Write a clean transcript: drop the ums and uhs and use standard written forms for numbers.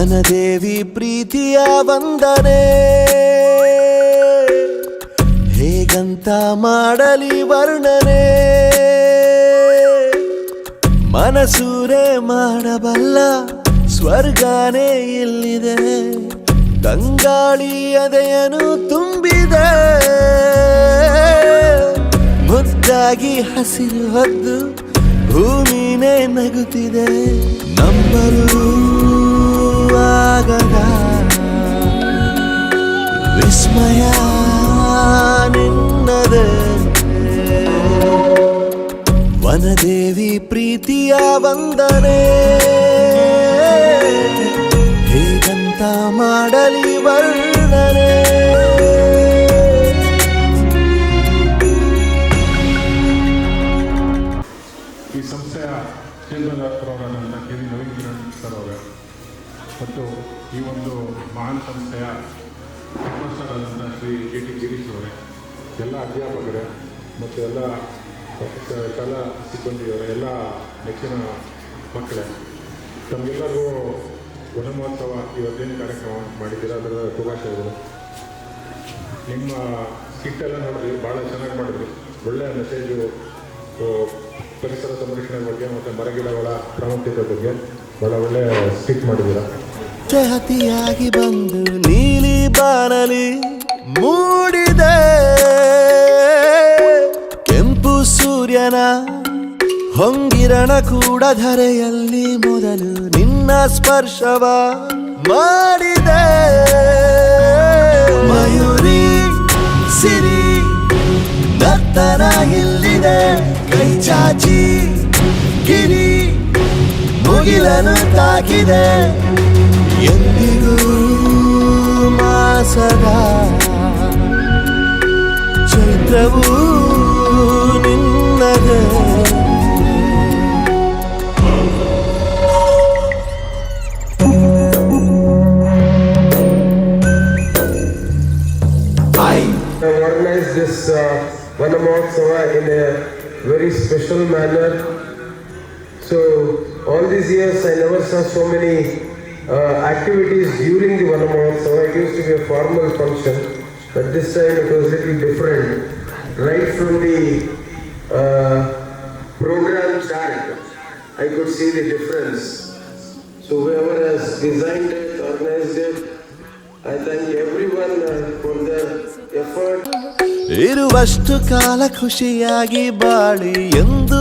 ವನದೇವಿ ಪ್ರೀತಿಯ ವಂದನೆ ಹೇಗಂತ ಮಾಡಲಿ ವರ್ಣನೆ ಮನಸೂರೆ ಮಾಡಬಲ್ಲ ಸ್ವರ್ಗನೇ ಇಲ್ಲಿದೆ ತಂಗಾಳಿ ಎದೆಯನ್ನು ತುಂಬಿದೆ ಮುದ್ದಾಗಿ ಹಸಿರು ಹೊದ್ದು ಭೂಮಿನೇ ನಗುತ್ತಿದೆ ನಂಬಲು ಆಗದ ವಿಸ್ಮಯ ನಿನ್ನದೆ ವನದೇವಿ ಪ್ರೀತಿಯ ವಂದನೆ ಹೇಗಂತ ಮಾಡಲಿ ವರ್ಣನೆ ಈ ಸಂಸ್ಥೆಯ ಚೇತನರಾದಂಥ K V Naveen Kiran sir ಅವರೇ ಮತ್ತು ಈ ಒಂದು ಮಹಾನ್ ಸಂಸ್ಥೆಯ ಹೆಡ್ಮಾಸ್ಟರಾದಂಥ ಶ್ರೀ ಕೆ ಟಿ ಗಿರೀಶ್ ಅವರೇ, ಎಲ್ಲ ಅಧ್ಯಾಪಕರೇ ಮತ್ತು ಎಲ್ಲ ಶಾಲಾ ಸಿಬ್ಬಂದಿಯವರೇ, ಎಲ್ಲ ನೆಚ್ಚಿನ ಮಕ್ಕಳೇ, ತಮಗೆಲ್ಲರಿಗೂ ವನಮಹೋತ್ಸವ ಇವತ್ತೇನು ಕಾರ್ಯಕ್ರಮ ಮಾಡಿದ್ದೀರಾ ಅದರ ಶುಭಾಶಯಗಳು. ನಿಮ್ಮ ಸ್ಕಿಟ್ಟೆಲ್ಲ ನೋಡಿದ್ವಿ, ಭಾಳ ಚೆನ್ನಾಗಿ ಮಾಡಿದ್ವಿ. ಒಳ್ಳೆಯ ಮೆಸೇಜು ಪರಿಸರ ಸಂರಕ್ಷಣೆ ಬಗ್ಗೆ ಮತ್ತು ಮರಗಿಡಗಳ ಪ್ರಾಮುಖ್ಯತೆ ಬಗ್ಗೆ ಭಾಳ ಒಳ್ಳೆಯ ಸ್ಕಿಟ್ ಮಾಡಿದ್ದೀರಾ. ಚಹತಿಯಾಗಿ ಬಂದು ನೀಲಿ ಬಾನಲಿ ಮೂಡಿದೆ ಕೆಂಪು ಸೂರ್ಯನ ಹೊಂಗಿರಣ ಕೂಡ ಧರೆಯಲ್ಲಿ ಮೊದಲು ನಿನ್ನ ಸ್ಪರ್ಶವ ಮಾಡಿದೆ ಮಯೂರಿ ಸಿರಿ ನರ್ತನ ಇಲ್ಲಿದೆ ಕೈ ಚಾಚಿ ಗಿರಿ ಮುಗಿಲನು ತಾಕಿದೆ ಎಂದಿಗೂ ಮಾಸದ ಚೈತ್ರವೂ ನಿನ್ನದೇ I organized this Vanamahotsav in a very special manner. So all these years I never saw so many activities during the Vanamahotsav. It used to be a formal function, but this time it was a little different. Right from the program start, I could see the difference. So whoever has designed it, organized it, I thank everyone for their effort. ಇರುವಷ್ಟು ಕಾಲ ಖುಷಿಯಾಗಿ ಬಾಳಿ ಎಂದು